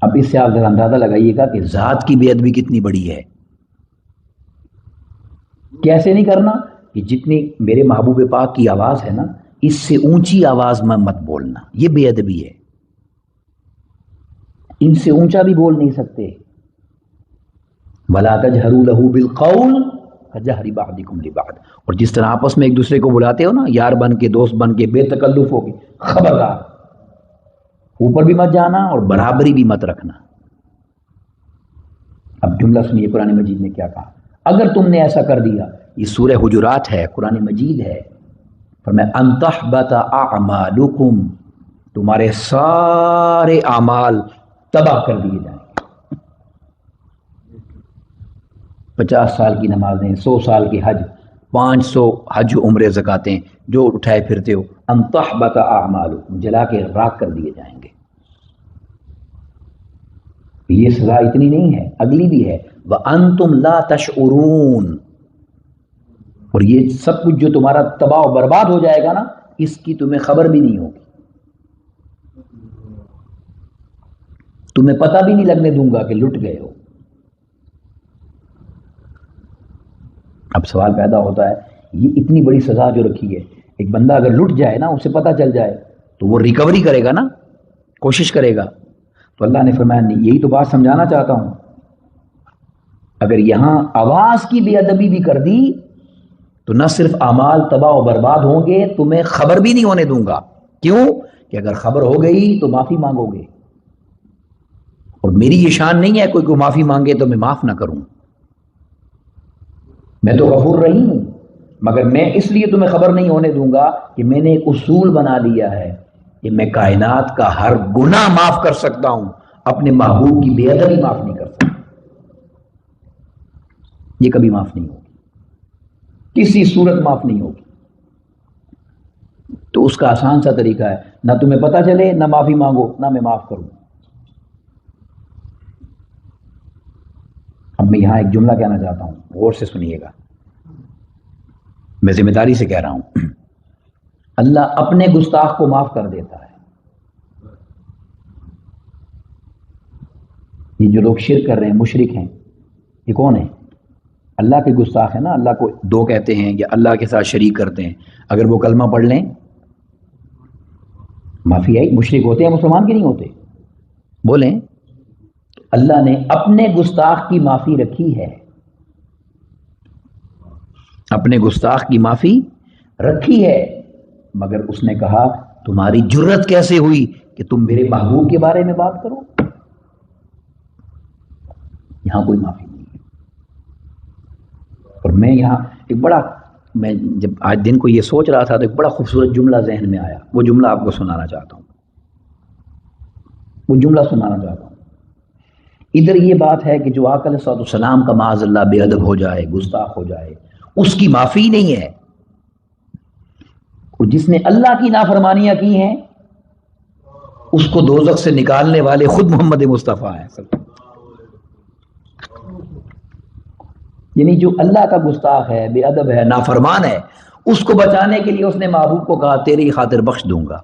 اب اس سے آپ ذرا اندازہ لگائیے گا کہ ذات کی بے ادبی کتنی بڑی ہے۔ کیسے نہیں کرنا؟ کہ جتنی میرے محبوب پاک کی آواز ہے نا، اس سے اونچی آواز میں مت بولنا، یہ بے ادبی ہے، ان سے اونچا بھی بول نہیں سکتے۔ وَلَا تَجْهَرُوا لَهُ بِالْقَوْلِ، کجہر بعضکم لبعض، اور جس طرح آپس میں ایک دوسرے کو بلاتے ہو نا، یار بن کے، دوست بن کے، بے تکلف ہو کے، خبردار اوپر بھی مت جانا اور برابری بھی مت رکھنا۔ اب جملہ سنیے قرآن مجید نے کیا کہا، اگر تم نے ایسا کر دیا، یہ سورہ حجرات ہے، قرآن مجید ہے، فرمایا ان تحبط اعمالکم، تمہارے سارے اعمال تباہ کر دیے جائیں گے۔ 50 سال کی نمازیں، 100 سال کی حج، 500 حج عمرے زکاتیں جو اٹھائے پھرتے ہو، ان تحبط اعمالکم، جلا کے راکھ کر دیے جائیں گے۔ یہ سزا اتنی نہیں ہے، اگلی بھی ہے، وَأَنْتُمْ لَا تَشْعُرُونَ، اور یہ سب کچھ جو تمہارا تباہ و برباد ہو جائے گا نا، اس کی تمہیں خبر بھی نہیں ہوگی، تمہیں پتہ بھی نہیں لگنے دوں گا کہ لٹ گئے ہو۔ اب سوال پیدا ہوتا ہے، یہ اتنی بڑی سزا جو رکھی ہے، ایک بندہ اگر لٹ جائے نا، اسے پتہ چل جائے تو وہ ریکوری کرے گا نا، کوشش کرے گا۔ تو اللہ نے فرمایا نہیں، یہی تو بات سمجھانا چاہتا ہوں، اگر یہاں آواز کی بے ادبی بھی کر دی تو نہ صرف اعمال تباہ و برباد ہوں گے، تمہیں خبر بھی نہیں ہونے دوں گا۔ کیوں؟ کہ اگر خبر ہو گئی تو معافی مانگو گے، اور میری یہ شان نہیں ہے کوئی کو معافی مانگے تو میں معاف نہ کروں، میں تو غفور رحیم ہوں، مگر میں اس لیے تمہیں خبر نہیں ہونے دوں گا کہ میں نے ایک اصول بنا لیا ہے کہ میں کائنات کا ہر گناہ معاف کر سکتا ہوں، اپنے محبوب کی بے ادبی معاف نہیں کر سکتا، یہ کبھی معاف نہیں ہوگی، کسی صورت معاف نہیں ہوگی۔ تو اس کا آسان سا طریقہ ہے، نہ تمہیں پتہ چلے، نہ معافی مانگو، نہ میں معاف کروں۔ اب میں یہاں ایک جملہ کہنا چاہتا ہوں، غور سے سنیے گا، میں ذمہ داری سے کہہ رہا ہوں۔ اللہ اپنے گستاخ کو معاف کر دیتا ہے۔ یہ جو لوگ شرک کر رہے ہیں، مشرک ہیں، یہ کون ہیں؟ اللہ کے گستاخ ہیں نا، اللہ کو دو کہتے ہیں یا اللہ کے ساتھ شریک کرتے ہیں، اگر وہ کلمہ پڑھ لیں معافی آئی۔ مشرک ہوتے ہیں مسلمان کے نہیں ہوتے؟ بولیں۔ اللہ نے اپنے گستاخ کی معافی رکھی ہے، اپنے گستاخ کی معافی رکھی ہے، مگر اس نے کہا تمہاری جرت کیسے ہوئی کہ تم میرے محبوب کے بارے میں بات کرو؟ یہاں کوئی معافی نہیں ہے۔ اور میں یہاں میں جب آج دن کو یہ سوچ رہا تھا تو ایک بڑا خوبصورت جملہ ذہن میں آیا، وہ جملہ آپ کو سنانا چاہتا ہوں، وہ جملہ سنانا چاہتا ہوں۔ ادھر یہ بات ہے کہ جو آقا علیہ السلام کا معاذ اللہ بے ادب ہو جائے، گستاخ ہو جائے، اس کی معافی نہیں ہے، اور جس نے اللہ کی نافرمانیاں کی ہیں اس کو دوزخ سے نکالنے والے خود محمد مصطفیٰ ہیں۔ یعنی جو اللہ کا گستاخ ہے، بے ادب ہے، نافرمان ہے، اس کو بچانے کے لیے اس نے محبوب کو کہا تیری خاطر بخش دوں گا،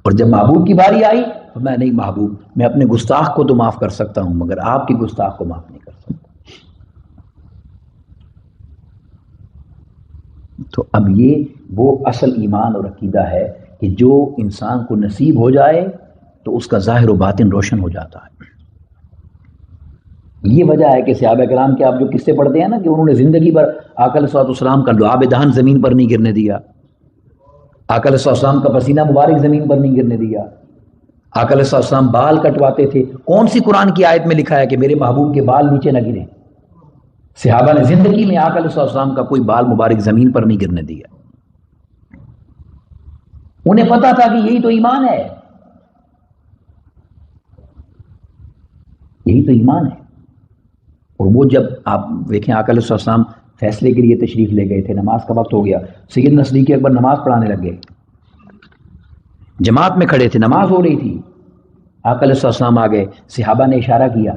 اور جب محبوب کی باری آئی تو میں نہیں، محبوب میں اپنے گستاخ کو تو معاف کر سکتا ہوں مگر آپ کی گستاخ کو معاف نہیں کر سکتا۔ تو اب یہ وہ اصل ایمان اور عقیدہ ہے کہ جو انسان کو نصیب ہو جائے تو اس کا ظاہر و باطن روشن ہو جاتا ہے۔ یہ وجہ ہے کہ صحابہ کرام کے آپ جو قصے پڑھتے ہیں نا کہ انہوں نے زندگی بھر آقا علیہ السلام کا لعاب دہن زمین پر نہیں گرنے دیا، آقا علیہ السلام کا پسینہ مبارک زمین پر نہیں گرنے دیا، آقا علیہ السلام بال کٹواتے تھے، کون سی قرآن کی آیت میں لکھا ہے کہ میرے محبوب کے بال نیچے نہ گریں؟ صحابہ نے زندگی میں آقا علیہ السلام کا کوئی بال مبارک زمین پر نہیں گرنے دیا۔ انہیں پتا تھا کہ یہی تو ایمان ہے، یہی تو ایمان ہے۔ اور وہ جب آپ دیکھیں آقا علیہ السلام فیصلے کے لیے تشریف لے گئے تھے، نماز کا وقت ہو گیا، سیدنا صدیق اکبر نماز پڑھانے لگ گئے، جماعت میں کھڑے تھے، نماز ہو رہی تھی، آقا علیہ السلام آ گئے، صحابہ نے اشارہ کیا،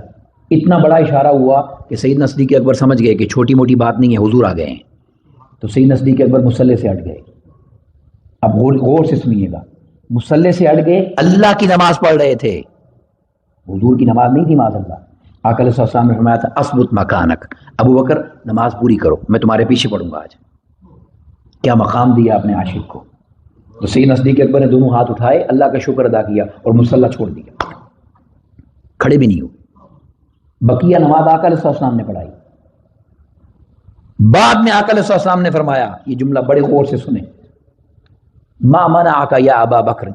اتنا بڑا اشارہ ہوا کہ سیدنا صدیق اکبر سمجھ گئے کہ چھوٹی موٹی بات نہیں ہے، حضور آ گئے ہیں، تو سیدنا صدیق اکبر مصلی سے ہٹ گئے۔ اب غور سے سنیے گا، مصلی سے ہٹ گئے، اللہ کی نماز پڑھ رہے تھے، حضور کی نماز نہیں تھی معاذ اللہ۔ آقا علیہ السلام نے فرمایا تھا اسبت مکانک، ابو بکر نماز پوری کرو، میں تمہارے پیچھے پڑھوں گا آج۔ کیا مقام دیا اپنے عاشق کو۔ تو سیدنا صدیق اکبر نے دونوں ہاتھ اٹھائے، اللہ کا شکر ادا کیا اور مصلی چھوڑ دیا، کھڑے بھی نہیں ہوئے۔ بقیہ نماز آقا علیہ السلام نے پڑھائی۔ بعد میں آقا علیہ السلام نے فرمایا، یہ جملہ بڑے غور سے سنیں، ما منعک یا ابا بکر،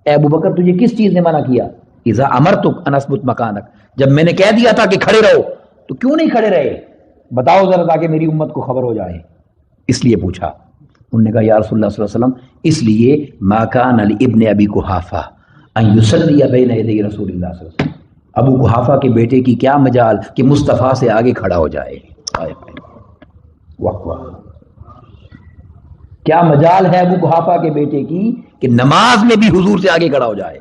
اے ابو بکر تجھے کس چیز نے منع کیا؟ اذا امرتک ان اثبت مکانک، جب میں نے کہہ دیا تھا کہ کھڑے رہو تو کیوں نہیں کھڑے رہے؟ بتاؤ ذرا تاکہ میری امت کو خبر ہو جائے۔ اس لیے پوچھا، انہوں نے کہا یا رسول اللہ صلی اللہ علیہ وسلم اس لیے ما کان لابن ابی قحافہ ان یصلی بین یدی رسول اللہ صلی اللہ علیہ وسلم، ابو قحافہ کے بیٹے کی کیا مجال کہ مصطفیٰ سے آگے کھڑا ہو جائے۔ واہ واہ، کیا مجال ہے ابو قحافہ کے بیٹے کی کہ نماز میں بھی حضور سے آگے کھڑا ہو جائے۔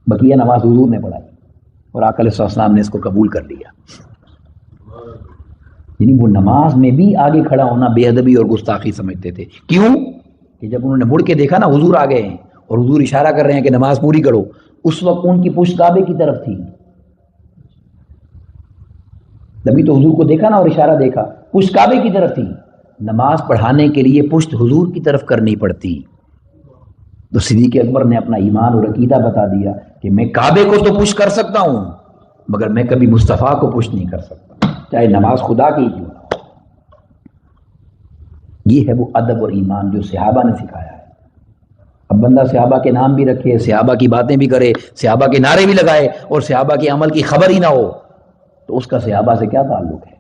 بقیہ نماز حضور نے پڑھائی اور آقا علیہ السلام نے اس کو قبول کر لیا۔ یعنی وہ نماز میں بھی آگے کھڑا ہونا بے ادبی اور گستاخی سمجھتے تھے۔ کیوں؟ کہ جب انہوں نے مڑ کے دیکھا نا حضور آ گئے ہیں اور حضور اشارہ کر رہے ہیں کہ نماز پوری کرو، اس وقت ان کی پشت کعبے کی طرف تھی۔ تبھی تو حضور کو دیکھا نا اور اشارہ دیکھا، پشت کعبے کی طرف تھی۔ نماز پڑھانے کے لیے پشت حضور کی طرف کرنی پڑتی، تو صدیق اکبر نے اپنا ایمان اور عقیدہ بتا دیا کہ میں کعبے کو تو پشت کر سکتا ہوں مگر میں کبھی مصطفیٰ کو پشت نہیں کر سکتا، چاہے نماز خدا کی کیوں نہ ہو۔ یہ ہے وہ ادب اور ایمان جو صحابہ نے سکھایا ہے۔ اب بندہ صحابہ کے نام بھی رکھے، صحابہ کی باتیں بھی کرے، صحابہ کے نعرے بھی لگائے اور صحابہ کے عمل کی خبر ہی نہ ہو، تو اس کا صحابہ سے کیا تعلق ہے؟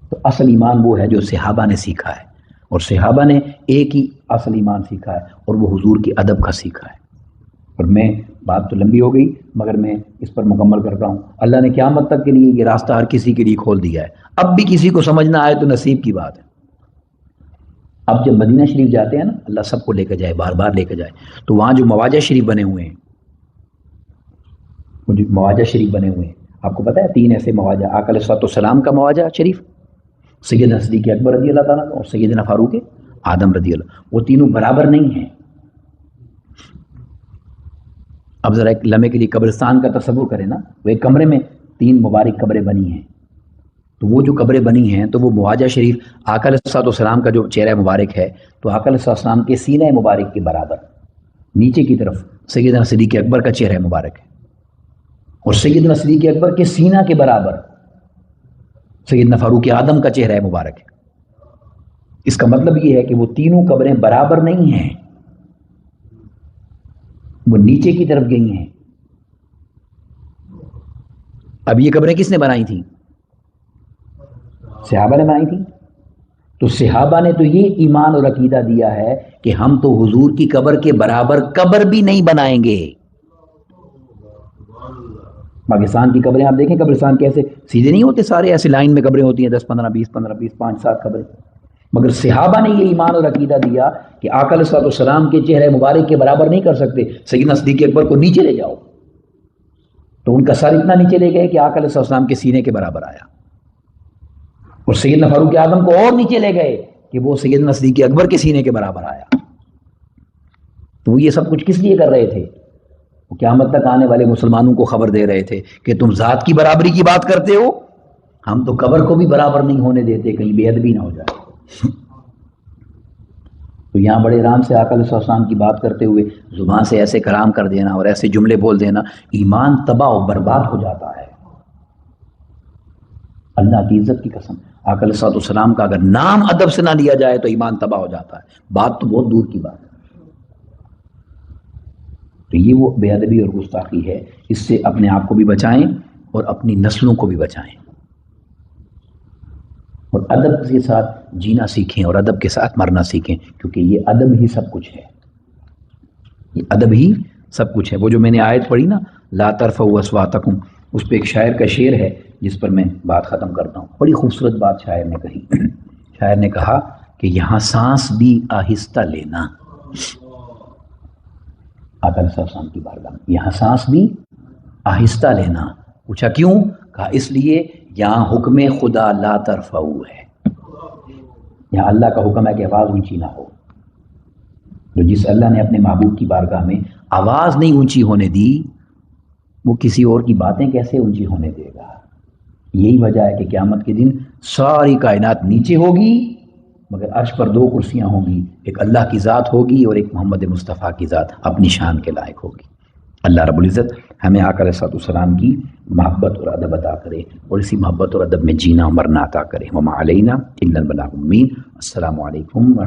تو اصل ایمان وہ ہے جو صحابہ نے سیکھا ہے، اور صحابہ نے ایک ہی اصل ایمان سیکھا ہے اور وہ حضور کے ادب کا سیکھا ہے۔ اور میں بات تو لمبی ہو گئی مگر میں اس پر مکمل کرتا ہوں۔ اللہ نے قیامت تک کے لیے یہ راستہ ہر کسی کے لیے کھول دیا ہے، اب بھی کسی کو سمجھ نہ آئے تو نصیب کی بات ہے۔ اب جب مدینہ شریف جاتے ہیں نا، اللہ سب کو لے کے جائے، بار بار لے کے جائے، تو وہاں جو مواجہ شریف بنے ہوئے ہیں، وہ جو مواجہ شریف بنے ہوئے ہیں، آپ کو پتہ ہے 3 ایسے مواجہ، آقا علیہ السلام کا مواجہ شریف، سیدنا صدیق اکبر رضی اللہ تعالیٰ اور سیدنا فاروق اعظم رضی اللہ، وہ تینوں برابر نہیں ہیں۔ اب ذرا ایک لمحے کے لیے قبرستان کا تصور کریں نا، وہ ایک کمرے میں 3 مبارک قبریں بنی ہیں، تو وہ جو قبریں بنی ہیں تو وہ مواجہ شریف آقا علیہ السلام کا جو چہرہ مبارک ہے تو آقا علیہ السلام کے سینہ مبارک کے برابر نیچے کی طرف سیدنا صدیق اکبر کا چہرہ مبارک ہے، اور سیدنا صدیق اکبر کے سینہ کے برابر سیدنا فاروق اعظم کا چہرہ مبارک ہے۔ اس کا مطلب یہ ہے کہ وہ تینوں قبریں برابر نہیں ہیں، وہ نیچے کی طرف گئی ہیں۔ اب یہ قبریں کس نے بنائی تھیں؟ صحابہ نے بنائی تھیں۔ تو صحابہ نے تو یہ ایمان اور عقیدہ دیا ہے کہ ہم تو حضور کی قبر کے برابر قبر بھی نہیں بنائیں گے۔ پاکستان کی قبریں آپ دیکھیں، قبرستان کیسے سیدھے نہیں ہوتے، سارے ایسے لائن میں قبریں ہوتی ہیں، 10 15 20 15 20 5 7 قبریں، مگر صحابہ نے یہ ایمان اور عقیدہ دیا کہ آقا علیہ السلام کے چہرے مبارک کے برابر نہیں کر سکتے، سیدنا صدیق اکبر کو نیچے لے جاؤ، تو ان کا سر اتنا نیچے لے گئے کہ آقا علیہ السلام کے سینے کے برابر آیا، اور سیدنا فاروق اعظم کو اور نیچے لے گئے کہ وہ سیدنا صدیق اکبر کے سینے کے برابر آیا۔ تو وہ یہ سب کچھ کس لیے کر رہے تھے؟ وہ قیامت تک آنے والے مسلمانوں کو خبر دے رہے تھے کہ تم ذات کی برابری کی بات کرتے ہو، ہم تو قبر کو بھی برابر نہیں ہونے دیتے، کہیں بے ادبی نہ ہو جائے۔ تو یہاں بڑے آرام سے آقا علیہ السلام کی بات کرتے ہوئے زبان سے ایسے کلام کر دینا اور ایسے جملے بول دینا، ایمان تباہ و برباد ہو جاتا ہے۔ اللہ کی عزت کی قسم، آقا علیہ السلام کا اگر نام ادب سے نہ لیا جائے تو ایمان تباہ ہو جاتا ہے، بات تو بہت دور کی بات ہے۔ تو یہ وہ بے ادبی اور گستاخی ہے، اس سے اپنے آپ کو بھی بچائیں اور اپنی نسلوں کو بھی بچائیں، اور ادب کے ساتھ جینا سیکھیں اور ادب کے ساتھ مرنا سیکھیں، کیونکہ یہ ادب ہی سب کچھ ہے، یہ ادب ہی سب کچھ ہے۔ وہ جو میں نے آیت پڑھی نا، لا ترفعوا اصواتکم، اس پہ ایک شاعر کا شعر ہے جس پر میں بات ختم کرتا ہوں۔ بڑی خوبصورت بات شاعر نے کہی، شاعر نے کہا کہ یہاں سانس بھی آہستہ لینا، آقا علیہ السلام کی بارگاہ میں یہاں سانس بھی آہستہ لینا۔ پوچھا کیوں؟ کہا اس لیے یہاں حکم خدا لا ترفعوا ہے، یہاں اللہ کا حکم ہے کہ آواز اونچی نہ ہو۔ تو جس اللہ نے اپنے محبوب کی بارگاہ میں آواز نہیں اونچی ہونے دی، وہ کسی اور کی باتیں کیسے اونچی ہونے دے گا؟ یہی وجہ ہے کہ قیامت کے دن ساری کائنات نیچے ہوگی، مگر عرش پر 2 کرسیاں ہوں گی، ایک اللہ کی ذات ہوگی اور ایک محمد مصطفیٰ کی ذات اپنی شان کے لائق ہوگی۔ اللہ رب العزت ہمیں آقا علیہ السلام کی محبت اور ادب عطا کرے اور اسی محبت اور ادب میں جینا و مرنا عطا کرے۔ وما علینا الا البلاغ المبین۔ السلام علیکم۔